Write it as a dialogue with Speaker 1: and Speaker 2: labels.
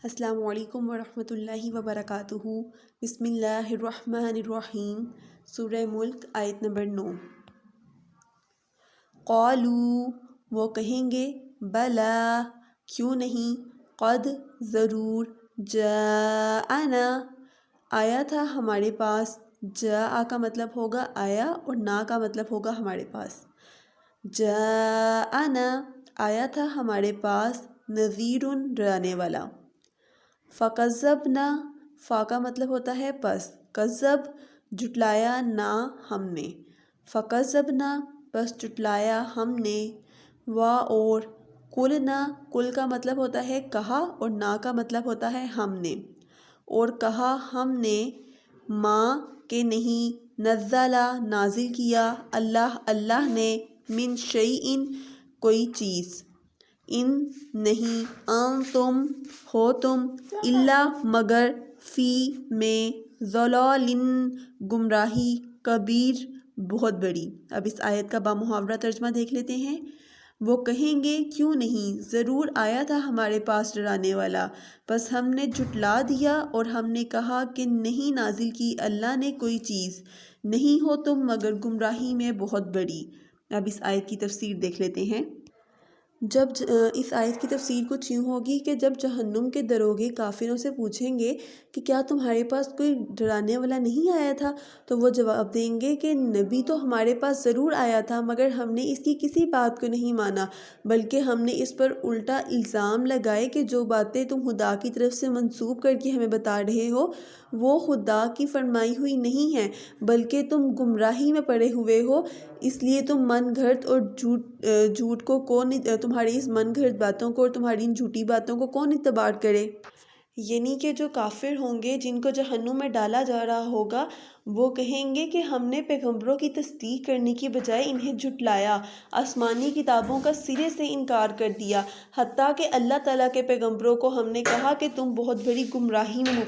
Speaker 1: السلام علیکم ورحمۃ اللہ وبرکاتہ۔ بسم اللہ الرحمن الرحیم۔ سورہ ملک آیت نمبر 9۔ قالوا، وہ کہیں گے، بلا، کیوں نہیں، قد، ضرور، جاءنا، آیا تھا ہمارے پاس، جاء کا مطلب ہوگا آیا اور نا کا مطلب ہوگا ہمارے پاس۔ جاءنا، آیا تھا ہمارے پاس، نذیر، ڈرانے والا۔ فَكَذَّبْنَا، فا کا مطلب ہوتا ہے پس، کذب، جھٹلایا، نا ہم نے، فَكَذَّبْنَا، پس جھٹلایا ہم نے، اور قُلْنَا، قُل کا مطلب ہوتا ہے کہا اور نا کا مطلب ہوتا ہے ہم نے، اور کہا ہم نے، ما کہ نہیں، نزّلَ نازل کیا، اللہ نے، من شیئن کوئی چیز، ان نہیں، انتم ہو تم، الا مگر، فی میں، ضلال گمراہی، کبیر بہت بڑی۔ اب اس آیت کا بامحاورہ ترجمہ دیکھ لیتے ہیں۔ وہ کہیں گے کیوں نہیں، ضرور آیا تھا ہمارے پاس ڈرانے والا، بس ہم نے جھٹلا دیا اور ہم نے کہا کہ نہیں نازل کی اللہ نے کوئی چیز، نہیں ہو تم مگر گمراہی میں بہت بڑی۔ اب اس آیت کی تفسیر دیکھ لیتے ہیں۔ جب اس آیت کی تفسیر کچھ یوں ہوگی کہ جب جہنم کے دروگے کافروں سے پوچھیں گے کہ کیا تمہارے پاس کوئی ڈرانے والا نہیں آیا تھا، تو وہ جواب دیں گے کہ نبی تو ہمارے پاس ضرور آیا تھا مگر ہم نے اس کی کسی بات کو نہیں مانا، بلکہ ہم نے اس پر الٹا الزام لگائے کہ جو باتیں تم خدا کی طرف سے منسوب کر کے ہمیں بتا رہے ہو وہ خدا کی فرمائی ہوئی نہیں ہیں، بلکہ تم گمراہی میں پڑے ہوئے ہو، اس لیے تم من گھڑت اور جھوٹ کو کون، تمہاری اس من گھڑت باتوں کو اور تمہاری ان جھوٹی باتوں کو کون اعتبار کرے۔ یعنی کہ جو کافر ہوں گے جن کو جہنم میں ڈالا جا رہا ہوگا، وہ کہیں گے کہ ہم نے پیغمبروں کی تصدیق کرنے کی بجائے انہیں جھٹلایا، آسمانی کتابوں کا سرے سے انکار کر دیا، حتیٰ کہ اللہ تعالیٰ کے پیغمبروں کو ہم نے کہا کہ تم بہت بڑی گمراہی میں